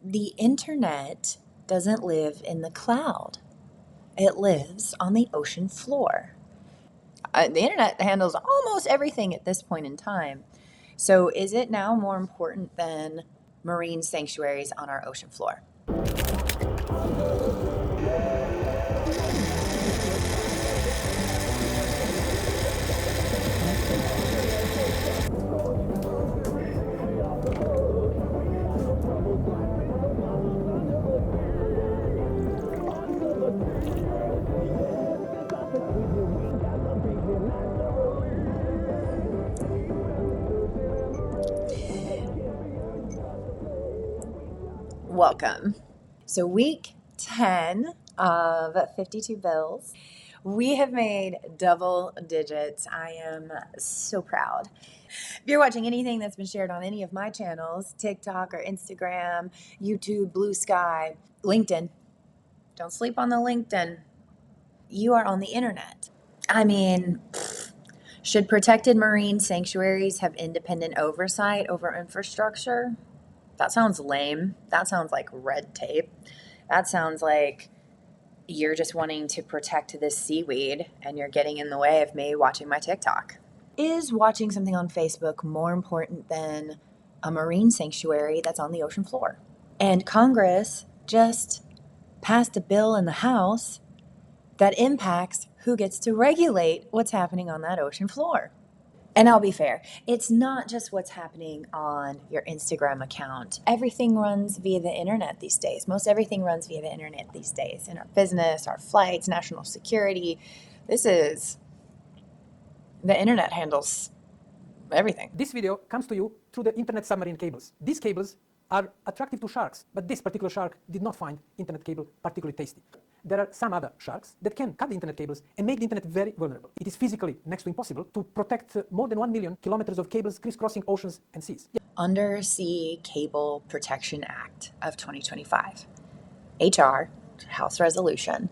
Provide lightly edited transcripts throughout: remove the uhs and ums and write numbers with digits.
The internet doesn't live in the cloud. It lives on the ocean floor. The internet handles almost everything at this point in time. So is it now more important than marine sanctuaries on our ocean floor? Welcome. So week 10 of 52 bills. We have made double digits. I am so proud. If you're watching anything that's been shared on any of my channels, TikTok or Instagram, YouTube, Blue Sky, LinkedIn, don't sleep on the LinkedIn. You are on the internet. I mean, should protected marine sanctuaries have independent oversight over infrastructure? That sounds lame. That sounds like red tape. That sounds like you're just wanting to protect this seaweed and you're getting in the way of me watching my TikTok. Is watching something on Facebook more important than a marine sanctuary that's on the ocean floor? And Congress just passed a bill in the House that impacts who gets to regulate what's happening on that ocean floor. And I'll be fair, it's not just what's happening on your Instagram account. Everything runs via the internet these days. Most everything runs via the internet these days. In our business, our flights, national security. The internet handles everything. This video comes to you through the internet submarine cables. These cables are attractive to sharks, but this particular shark did not find internet cable particularly tasty. There are some other sharks that can cut the internet cables and make the internet very vulnerable. It is physically next to impossible to protect more than 1 million kilometers of cables crisscrossing oceans and seas. Undersea Cable Protection Act of 2025. HR, House Resolution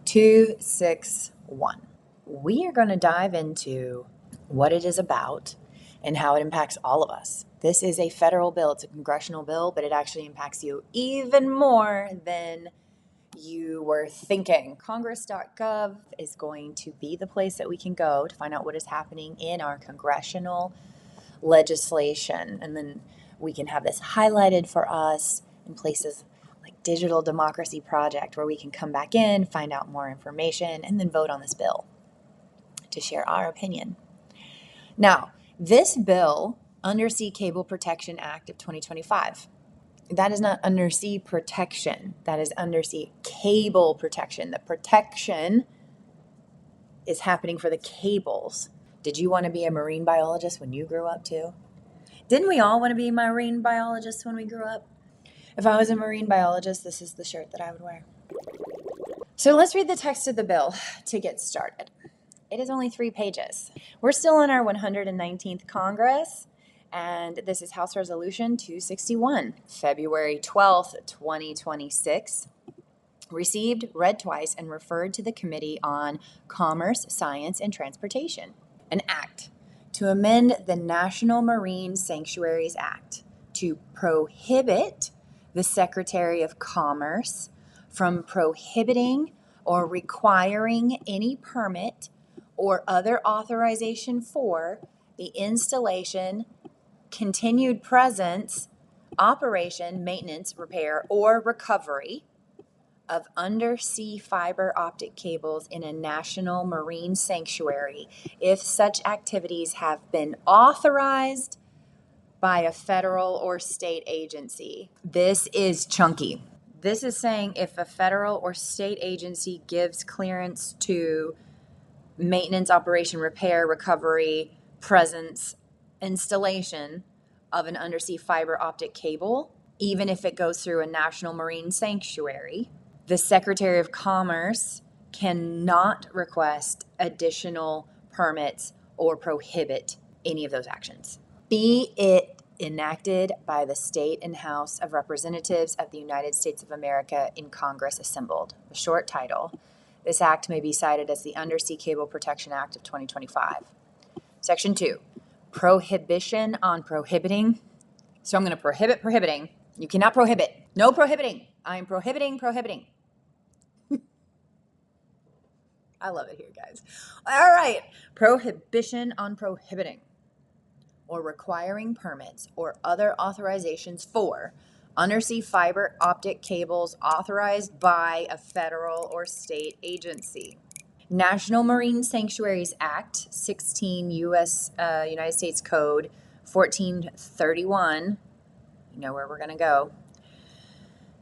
261. We are going to dive into what it is about and how it impacts all of us. This is a federal bill. It's a congressional bill, but it actually impacts you even more than you were thinking. Congress.gov is going to be the place that we can go to find out what is happening in our congressional legislation. And then we can have this highlighted for us in places like Digital Democracy Project, where we can come back in, find out more information, and then vote on this bill to share our opinion. Now, this bill, Undersea Cable Protection Act of 2025, that is not undersea protection. That is undersea cable protection. The protection is happening for the cables. Did you want to be a marine biologist when you grew up too? Didn't we all want to be marine biologists when we grew up? If I was a marine biologist, this is the shirt that I would wear. So let's read the text of the bill to get started. It is only 3 pages. We're still in our 119th Congress. And this is House Resolution 261, February 12th, 2026. Received, read twice, and referred to the Committee on Commerce, Science, and Transportation. An act to amend the National Marine Sanctuaries Act to prohibit the Secretary of Commerce from prohibiting or requiring any permit or other authorization for the installation, continued presence, operation, maintenance, repair, or recovery of undersea fiber optic cables in a national marine sanctuary if such activities have been authorized by a federal or state agency. This is chunky. This is saying if a federal or state agency gives clearance to maintenance, operation, repair, recovery, presence, installation of an undersea fiber optic cable, even if it goes through a national marine sanctuary, the Secretary of Commerce cannot request additional permits or prohibit any of those actions. Be it enacted by the State and House of Representatives of the United States of America in Congress assembled. The short title. This act may be cited as the Undersea Cable Protection Act of 2025. Section 2. Prohibition on prohibiting. So I'm going to prohibit prohibiting. You cannot prohibit. No prohibiting. I'm prohibiting. I love it here, guys. All right. Prohibition on prohibiting or requiring permits or other authorizations for undersea fiber optic cables authorized by a federal or state agency. National Marine Sanctuaries Act, 16 U.S. United States Code 1431, you know where we're going to go,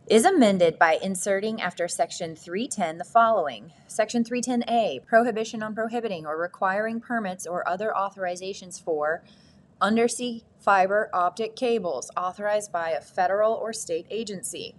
is amended by inserting after Section 310 the following. Section 310A, prohibition on prohibiting or requiring permits or other authorizations for undersea fiber optic cables authorized by a federal or state agency.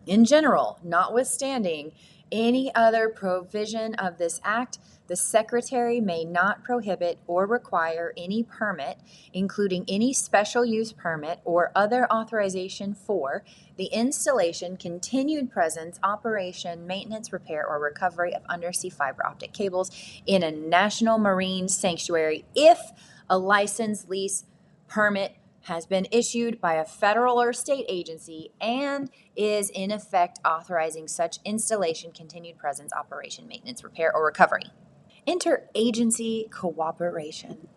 In general, notwithstanding any other provision of this act, the Secretary may not prohibit or require any permit, including any special use permit or other authorization for the installation, continued presence, operation, maintenance, repair, or recovery of undersea fiber optic cables in a national marine sanctuary if a license, lease, permit has been issued by a federal or state agency and is in effect authorizing such installation, continued presence, operation, maintenance, repair, or recovery. Interagency cooperation.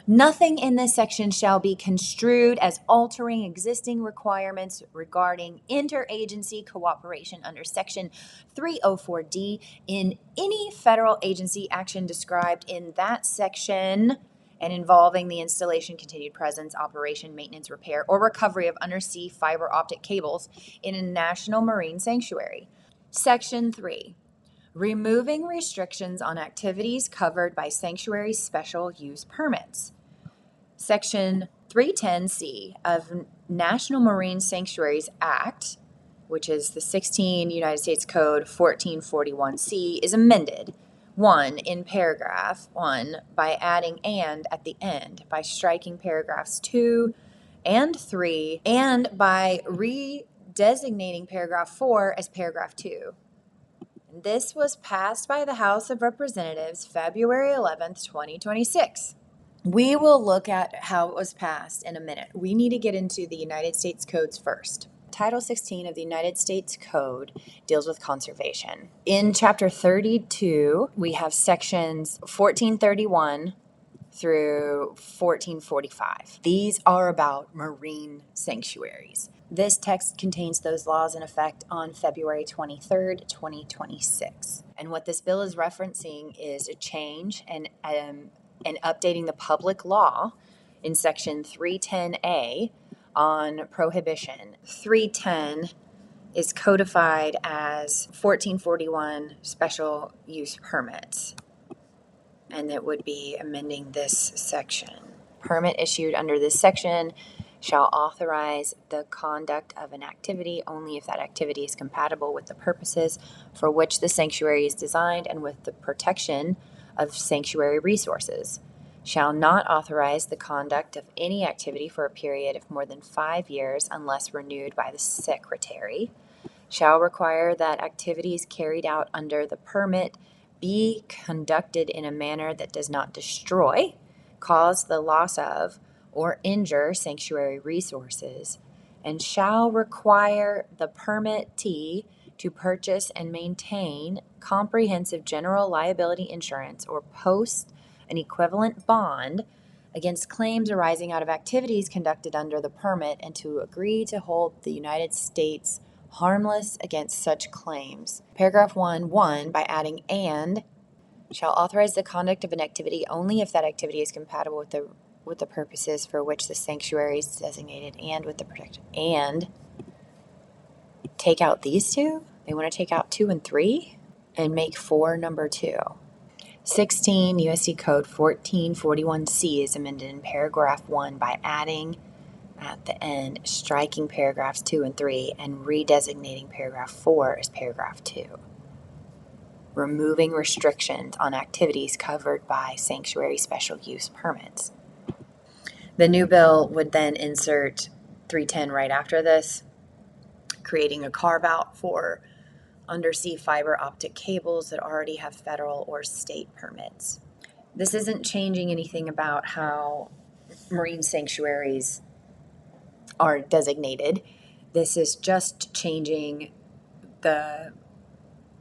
Nothing in this section shall be construed as altering existing requirements regarding interagency cooperation under Section 304D in any federal agency action described in that section and involving the installation, continued presence, operation, maintenance, repair, or recovery of undersea fiber optic cables in a national marine sanctuary. Section 3. Removing restrictions on activities covered by sanctuary special use permits. Section 310C of National Marine Sanctuaries Act, which is the 16 United States Code 1441C, is amended. 1. In paragraph 1 by adding "and" at the end, by striking paragraphs 2 and 3, and by redesignating paragraph 4 as paragraph 2. This was passed by the House of Representatives February 11th, 2026. We will look at how it was passed in a minute. We need to get into the United States codes first. Title 16 of the United States Code deals with conservation. In Chapter 32, we have sections 1431 through 1445. These are about marine sanctuaries. This text contains those laws in effect on February 23rd, 2026. And what this bill is referencing is a change and updating the public law in Section 310A on prohibition. 310 is codified as 1441 special use permits, and it would be amending this section. Permit issued under this section shall authorize the conduct of an activity only if that activity is compatible with the purposes for which the sanctuary is designed and with the protection of sanctuary resources. Shall not authorize the conduct of any activity for a period of more than 5 years unless renewed by the Secretary. Shall require that activities carried out under the permit be conducted in a manner that does not destroy, cause the loss of, or injure sanctuary resources, and shall require the permittee to purchase and maintain comprehensive general liability insurance or post an equivalent bond against claims arising out of activities conducted under the permit, and to agree to hold the United States harmless against such claims. Paragraph 1, by adding "and," shall authorize the conduct of an activity only if that activity is compatible with the purposes for which the sanctuary is designated and with the protection. And take out these two? They want to take out 2 and 3 and make 4 number 2. 16 U.S.C. Code 1441C is amended in paragraph 1 by adding at the end, striking paragraphs 2 and 3, and redesignating paragraph 4 as paragraph 2. Removing restrictions on activities covered by sanctuary special use permits. The new bill would then insert 310 right after this, creating a carve-out for undersea fiber optic cables that already have federal or state permits. This isn't changing anything about how marine sanctuaries are designated. This is just changing the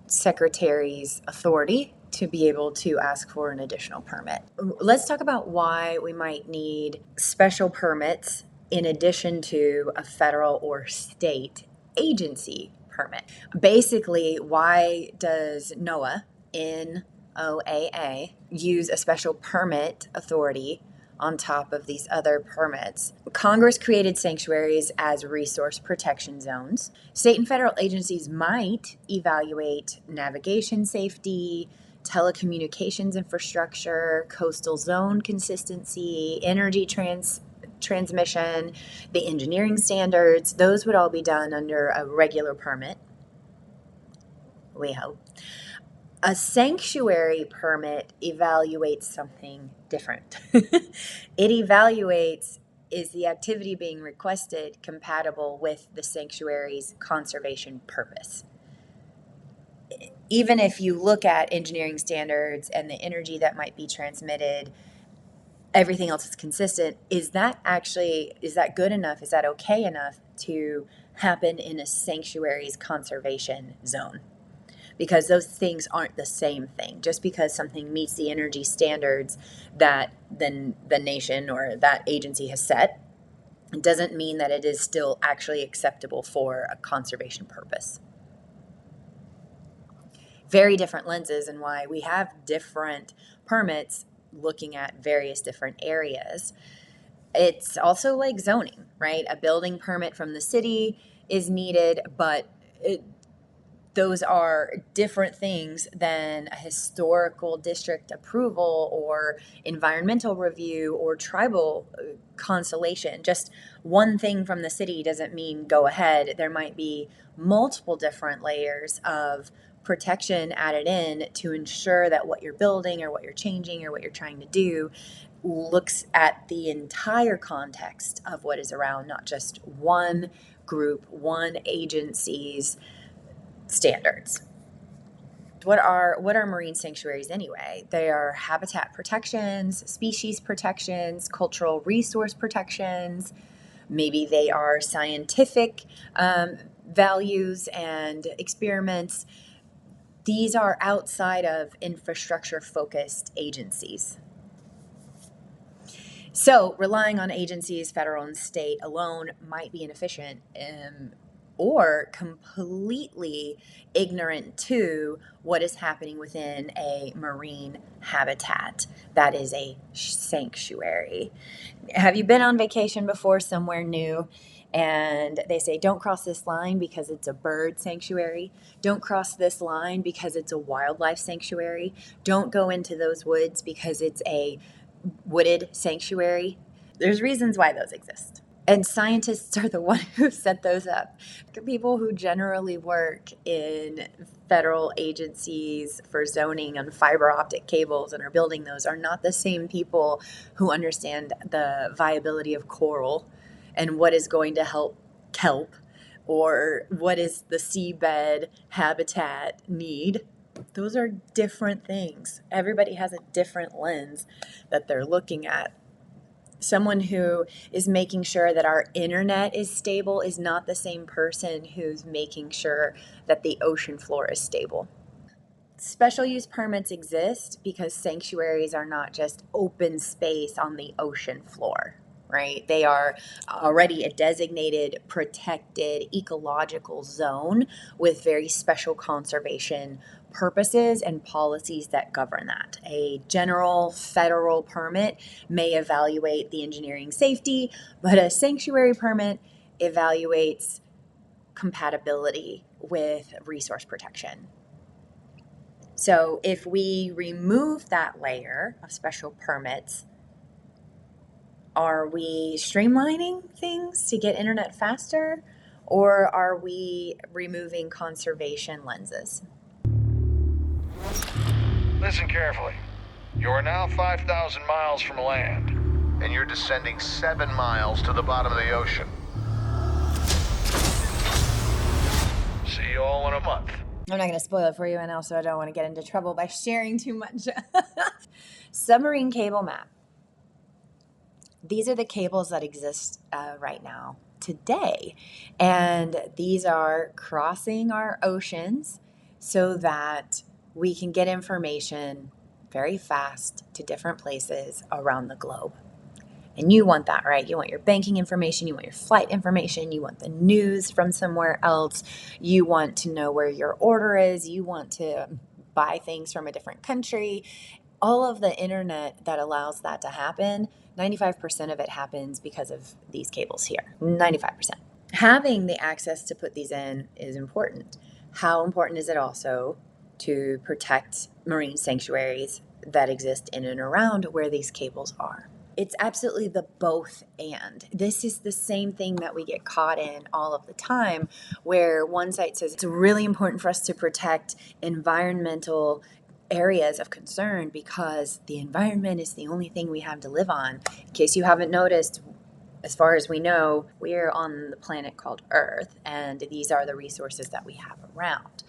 secretary's authority to be able to ask for an additional permit. Let's talk about why we might need special permits in addition to a federal or state agency permit. Basically, why does NOAA, NOAA, use a special permit authority on top of these other permits? Congress created sanctuaries as resource protection zones. State and federal agencies might evaluate navigation safety, telecommunications infrastructure, coastal zone consistency, energy transmission, the engineering standards. Those would all be done under a regular permit, we hope. A sanctuary permit evaluates something different. It evaluates, is the activity being requested compatible with the sanctuary's conservation purpose? Even if you look at engineering standards and the energy that might be transmitted, everything else is consistent. Is that good enough? Is that okay enough to happen in a sanctuary's conservation zone? Because those things aren't the same thing. Just because something meets the energy standards that the nation or that agency has set doesn't mean that it is still actually acceptable for a conservation purpose. Very different lenses, and why we have different permits looking at various different areas. It's also like zoning, right? A building permit from the city is needed, but those are different things than a historical district approval or environmental review or tribal consolation. Just one thing from the city doesn't mean go ahead. There might be multiple different layers of protection added in to ensure that what you're building or what you're changing or what you're trying to do looks at the entire context of what is around, not just one group, one agency's standards. What are marine sanctuaries anyway? They are habitat protections, species protections, cultural resource protections. Maybe they are scientific values and experiments. These are outside of infrastructure-focused agencies. So relying on agencies, federal and state alone, might be inefficient or completely ignorant to what is happening within a marine habitat that is a sanctuary. Have you been on vacation before somewhere new and they say, don't cross this line because it's a bird sanctuary? Don't cross this line because it's a wildlife sanctuary? Don't go into those woods because it's a wooded sanctuary? There's reasons why those exist. And scientists are the ones who set those up. People who generally work in federal agencies for zoning on fiber optic cables and are building those are not the same people who understand the viability of coral and what is going to help kelp or what is the seabed habitat need. Those are different things. Everybody has a different lens that they're looking at. Someone who is making sure that our internet is stable is not the same person who's making sure that the ocean floor is stable. Special use permits exist because sanctuaries are not just open space on the ocean floor, right? They are already a designated, protected ecological zone with very special conservation purposes and policies that govern that. A general federal permit may evaluate the engineering safety, but a sanctuary permit evaluates compatibility with resource protection. So if we remove that layer of special permits, are we streamlining things to get internet faster, or are we removing conservation lenses? Listen carefully. You are now 5,000 miles from land, and you're descending 7 miles to the bottom of the ocean. See you all in a month. I'm not going to spoil it for you, and also I don't want to get into trouble by sharing too much. Submarine cable map. These are the cables that exist right now today. And these are crossing our oceans so that we can get information very fast to different places around the globe. And you want that, right? You want your banking information, you want your flight information, you want the news from somewhere else, you want to know where your order is, you want to buy things from a different country. All of the internet that allows that to happen, 95% of it happens because of these cables here. 95%. Having the access to put these in is important. How important is it also to protect marine sanctuaries that exist in and around where these cables are? It's absolutely the both and. This is the same thing that we get caught in all of the time, where one site says it's really important for us to protect environmental areas of concern because the environment is the only thing we have to live on. In case you haven't noticed, as far as we know, we're on the planet called Earth, and these are the resources that we have around.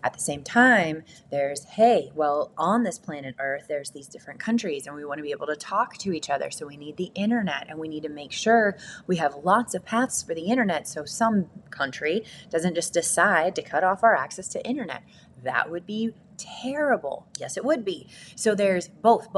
At the same time, there's, hey, well, on this planet Earth, there's these different countries, and we want to be able to talk to each other. So we need the internet, and we need to make sure we have lots of paths for the internet so some country doesn't just decide to cut off our access to internet. That would be terrible. Yes, it would be. So there's both.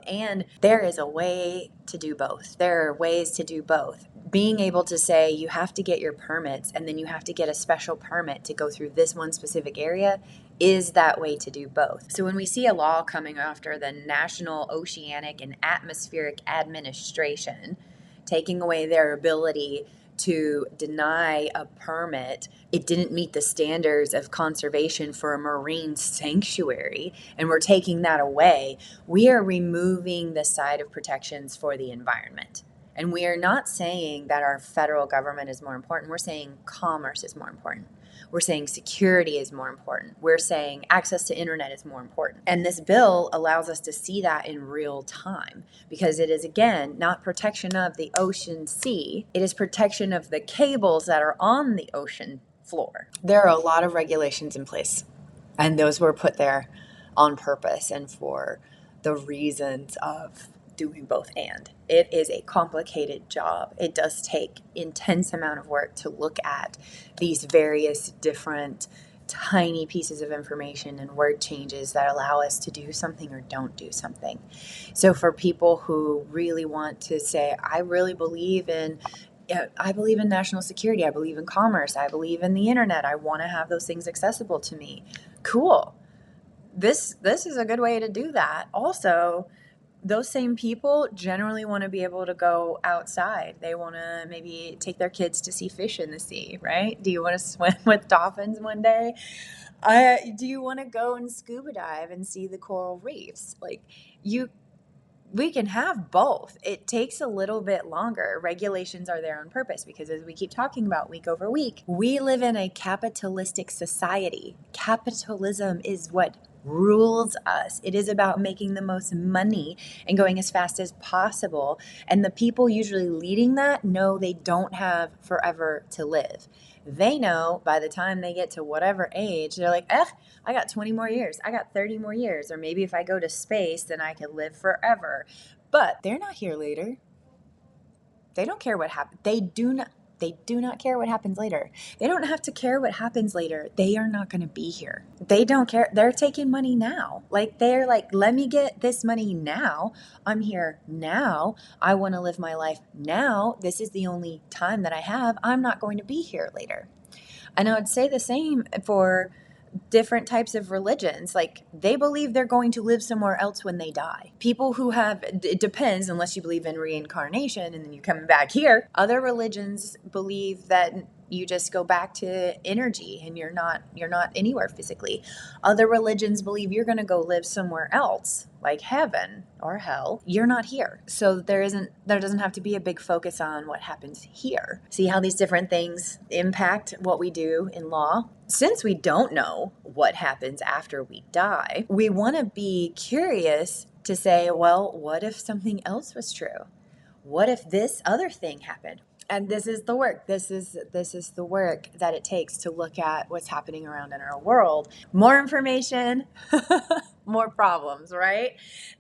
And there is a way to do both. There are ways to do both. Being able to say you have to get your permits and then you have to get a special permit to go through this one specific area is that way to do both. So when we see a law coming after the National Oceanic and Atmospheric Administration, taking away their ability to deny a permit, it didn't meet the standards of conservation for a marine sanctuary, and we're taking that away, we are removing the side of protections for the environment. And we are not saying that our federal government is more important. We're saying commerce is more important. We're saying security is more important. We're saying access to internet is more important. And this bill allows us to see that in real time because it is, again, not protection of the ocean sea. It is protection of the cables that are on the ocean floor. There are a lot of regulations in place, and those were put there on purpose and for the reasons of doing both. And it is a complicated job. It does take intense amount of work to look at these various different tiny pieces of information and word changes that allow us to do something or don't do something. So for people who really want to say, I believe in national security, I believe in commerce, I believe in the internet, I want to have those things accessible to me. Cool. This is a good way to do that. Also, those same people generally want to be able to go outside. They want to maybe take their kids to see fish in the sea, right? Do you want to swim with dolphins one day? Do you want to go and scuba dive and see the coral reefs? We can have both. It takes a little bit longer. Regulations are there on purpose because, as we keep talking about week over week, we live in a capitalistic society. Capitalism is what rules us. It is about making the most money and going as fast as possible. And the people usually leading that know they don't have forever to live. They know by the time they get to whatever age, they're like, I got 20 more years. I got 30 more years. Or maybe if I go to space, then I can live forever. But they're not here later. They don't care what happens. They do not care what happens later. They don't have to care what happens later. They are not going to be here. They don't care. They're taking money now. They're like, let me get this money now. I'm here now. I want to live my life now. This is the only time that I have. I'm not going to be here later. And I would say the same for different types of religions. They believe they're going to live somewhere else when they die. People who have, it depends, unless you believe in reincarnation and then you come back here. Other religions believe that you just go back to energy and you're not anywhere physically. Other religions believe you're going to go live somewhere else, like heaven or hell. You're not here. So there doesn't have to be a big focus on what happens here. See how these different things impact what we do in law? Since we don't know what happens after we die, we want to be curious to say, well, what if something else was true? What if this other thing happened? And this is the work. This is the work that it takes to look at what's happening around in our world. More information, more problems, right?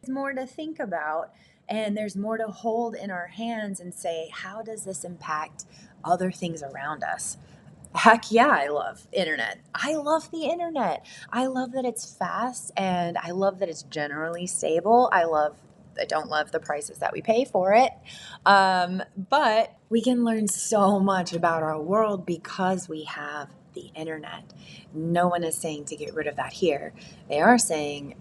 It's more to think about. and there's more to hold in our hands and say, how does this impact other things around us? Heck yeah, I love internet. I love the internet. I love that it's fast, and I love that it's generally stable. I don't love the prices that we pay for it. But we can learn so much about our world because we have the internet. No one is saying to get rid of that here. They are saying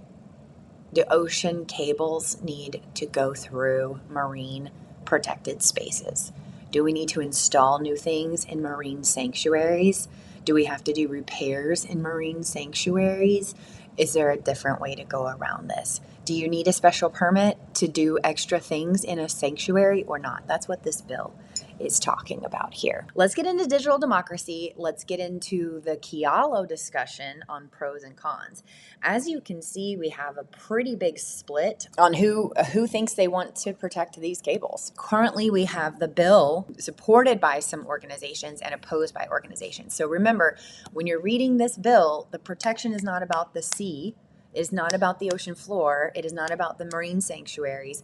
the ocean cables need to go through marine protected spaces. Do we need to install new things in marine sanctuaries? Do we have to do repairs in marine sanctuaries? Is there a different way to go around this? Do you need a special permit to do extra things in a sanctuary or not? That's what this bill is talking about here. Let's get into digital democracy. Let's get into the Kialo discussion on pros and cons. As you can see, we have a pretty big split on who thinks they want to protect these cables. Currently, we have the bill supported by some organizations and opposed by organizations. So remember, when you're reading this bill, the protection is not about the sea, it is not about the ocean floor, it is not about the marine sanctuaries.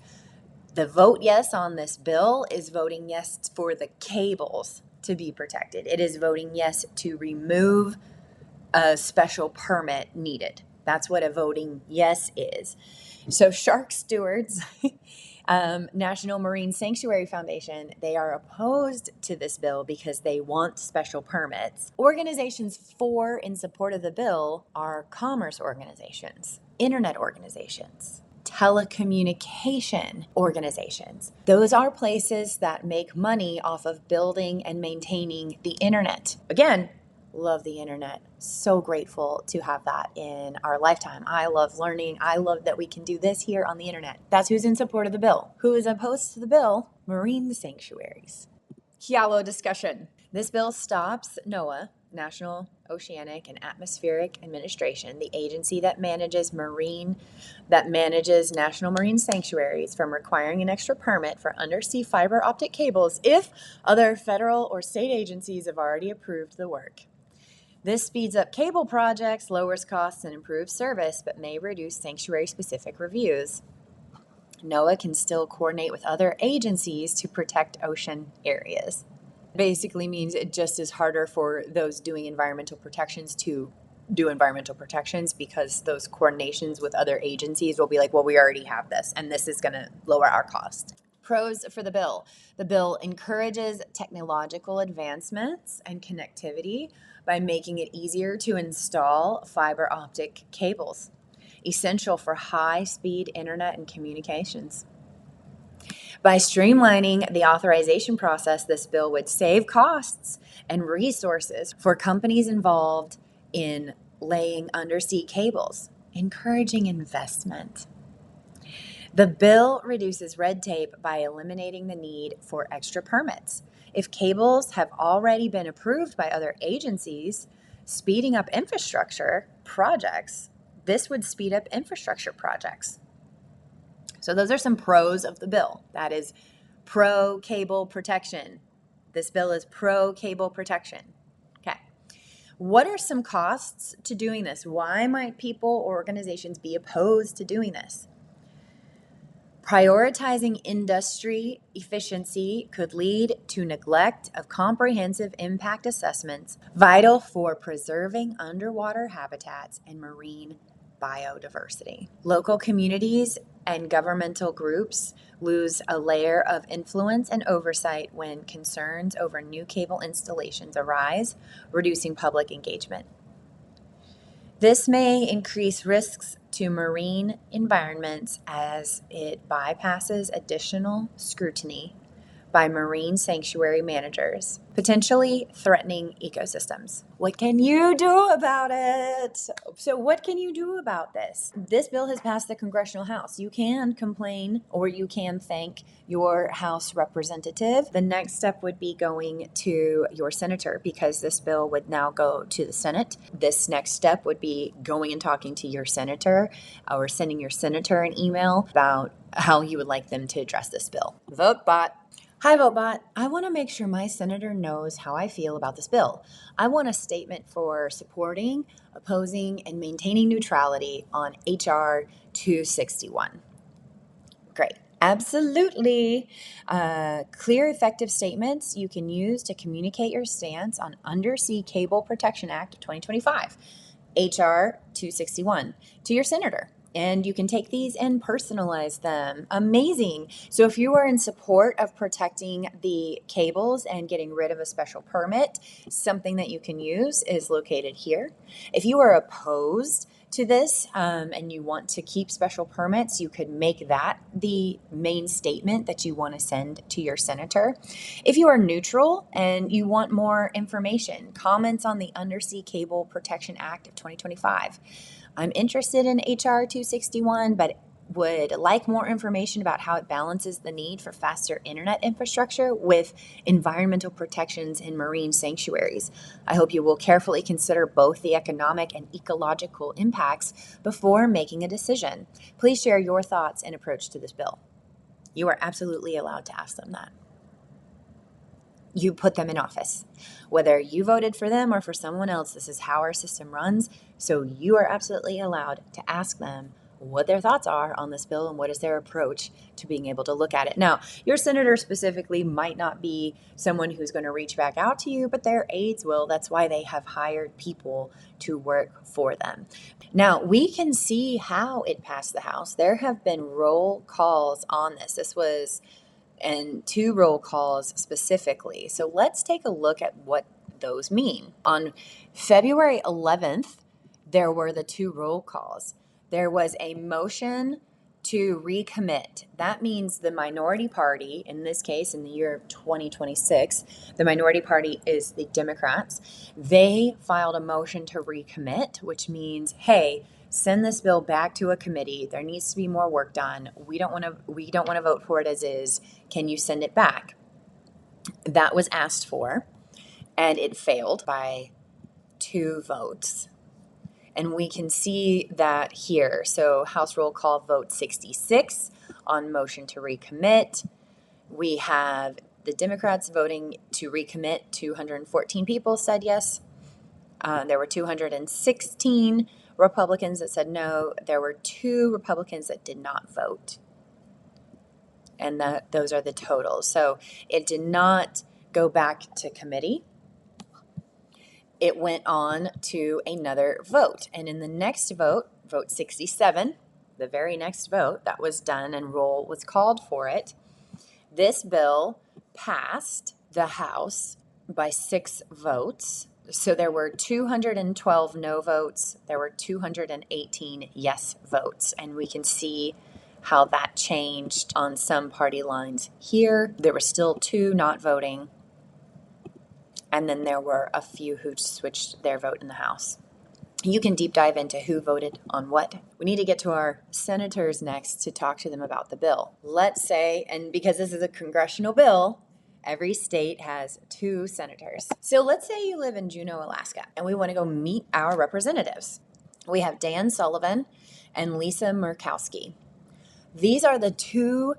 The vote yes on this bill is voting yes for the cables to be protected. It is voting yes to remove a special permit needed. That's what a voting yes is. So Shark Stewards, National Marine Sanctuary Foundation, they are opposed to this bill because they want special permits. Organizations for in support of the bill are commerce organizations, internet organizations, telecommunication organizations. Those are places that make money off of building and maintaining the internet. Again, love the internet. So grateful to have that in our lifetime. I love learning. I love that we can do this here on the internet. That's who's in support of the bill. Who is opposed to the bill? Marine sanctuaries. Kialo discussion. This bill stops NOAA, National Oceanic and Atmospheric Administration, the agency that manages national marine sanctuaries, from requiring an extra permit for undersea fiber optic cables if other federal or state agencies have already approved the work. This speeds up cable projects, lowers costs, and improves service, but may reduce sanctuary-specific reviews. NOAA can still coordinate with other agencies to protect ocean areas. Basically means it just is harder for those doing environmental protections to do environmental protections, because those coordinations with other agencies will be like, well, we already have this, and this is going to lower our cost. Pros for the bill. The bill encourages technological advancements and connectivity by making it easier to install fiber optic cables, essential for high-speed internet and communications. By streamlining the authorization process, this bill would save costs and resources for companies involved in laying undersea cables, encouraging investment. The bill reduces red tape by eliminating the need for extra permits. If cables have already been approved by other agencies, speeding up infrastructure projects, this would speed up infrastructure projects. So those are some pros of the bill. That is pro cable protection. This bill is pro cable protection. Okay. What are some costs to doing this? Why might people or organizations be opposed to doing this? Prioritizing industry efficiency could lead to neglect of comprehensive impact assessments vital for preserving underwater habitats and marine biodiversity. Local communities and governmental groups lose a layer of influence and oversight when concerns over new cable installations arise, reducing public engagement. This may increase risks to marine environments as it bypasses additional scrutiny by marine sanctuary managers, potentially threatening ecosystems. What can you do about it? So what can you do about this? This bill has passed the Congressional House. You can complain, or you can thank your House representative. The next step would be going to your senator, because this bill would now go to the Senate. This next step would be going and talking to your senator, or sending your senator an email about how you would like them to address this bill. VoteBot. Hi, VoteBot. I want to make sure my senator knows how I feel about this bill. I want a statement for supporting, opposing, and maintaining neutrality on H.R. 261. Great. Absolutely. Clear, effective statements you can use to communicate your stance on Undersea Cable Protection Act of 2025, HR 261, to your senator. And you can take these and personalize them. Amazing. So, if you are in support of protecting the cables and getting rid of a special permit, something that you can use is located here. If you are opposed to this and you want to keep special permits, you could make that the main statement that you want to send to your senator. If you are neutral and you want more information, comments on the Undersea Cable Protection Act of 2025. I'm interested in HR 261, but would like more information about how it balances the need for faster internet infrastructure with environmental protections in marine sanctuaries. I hope you will carefully consider both the economic and ecological impacts before making a decision. Please share your thoughts and approach to this bill. You are absolutely allowed to ask them that. You put them in office. Whether you voted for them or for someone else, this is how our system runs. So you are absolutely allowed to ask them what their thoughts are on this bill and what is their approach to being able to look at it. Now, your senator specifically might not be someone who's going to reach back out to you, but their aides will. That's why they have hired people to work for them. Now, we can see how it passed the House. There have been roll calls on this. This was and 2 roll calls specifically. So let's take a look at what those mean. On February 11th, there were the 2 roll calls. There was a motion to recommit. That means the minority party, in this case, in the year of 2026, the minority party is the Democrats. They filed a motion to recommit, which means, hey, send this bill back to a committee. There needs to be more work done. We don't want to vote for it as is. Can you send it back? That was asked for, and it failed by 2 votes. And we can see that here. So House roll call vote 66 on motion to recommit. We have the Democrats voting to recommit. 214 people said yes. There were 216 Republicans that said no. There were 2 Republicans that did not vote. And those are the totals. So it did not go back to committee. It went on to another vote. And in the next vote, vote 67, the very next vote that was done and roll was called for it, this bill passed the House by 6 votes. So there were 212 no votes. There were 218 yes votes. And we can see how that changed on some party lines here. There were still 2 not voting. And then there were a few who switched their vote in the House. You can deep dive into who voted on what. We need to get to our senators next to talk to them about the bill. Let's say, and because this is a congressional bill, every state has 2 senators. So let's say you live in Juneau, Alaska, and we want to go meet our representatives. We have Dan Sullivan and Lisa Murkowski. These are the 2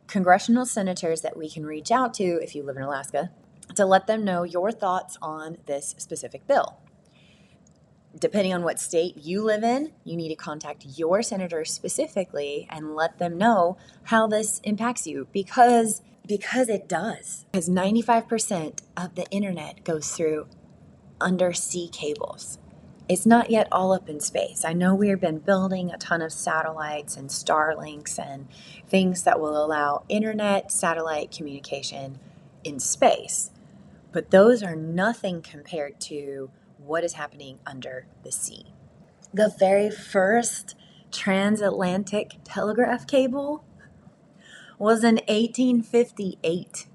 congressional senators that we can reach out to if you live in Alaska to let them know your thoughts on this specific bill. Depending on what state you live in, you need to contact your senator specifically and let them know how this impacts you because it does. Because 95% of the internet goes through undersea cables. It's not yet all up in space. I know we've been building a ton of satellites and Starlinks and things that will allow internet satellite communication in space. But those are nothing compared to what is happening under the sea. The very first transatlantic telegraph cable was in 1858.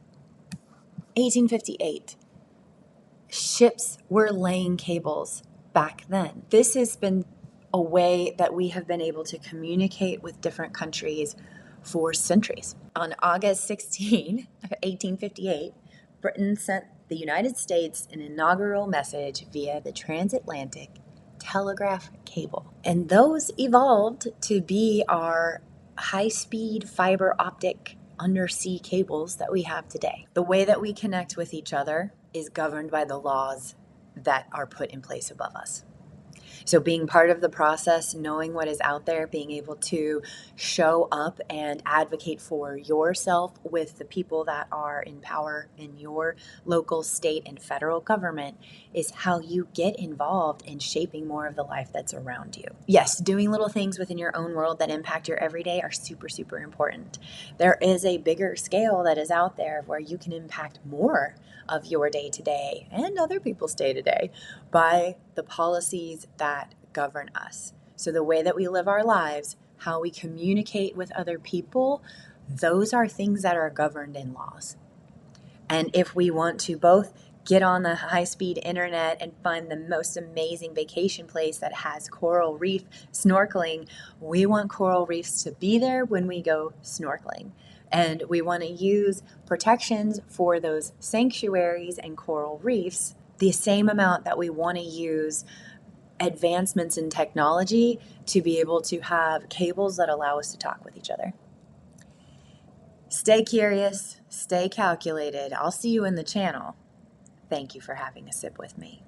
1858. Ships were laying cables back then. This has been a way that we have been able to communicate with different countries for centuries. On August 16, 1858, Britain sent the United States an inaugural message via the transatlantic telegraph cable. And those evolved to be our high-speed fiber optic undersea cables that we have today. The way that we connect with each other is governed by the laws that are put in place above us. So being part of the process, knowing what is out there, being able to show up and advocate for yourself with the people that are in power in your local, state, and federal government is how you get involved in shaping more of the life that's around you. Yes, doing little things within your own world that impact your everyday are super, super important. There is a bigger scale that is out there where you can impact more of your day to day and other people's day to day by the policies that govern us. So, the way that we live our lives, how we communicate with other people, those are things that are governed in laws. And if we want to both get on the high-speed internet and find the most amazing vacation place that has coral reef snorkeling, we want coral reefs to be there when we go snorkeling. And we want to use protections for those sanctuaries and coral reefs the same amount that we want to use advancements in technology to be able to have cables that allow us to talk with each other. Stay curious, stay calculated. I'll see you in the channel. Thank you for having a sip with me.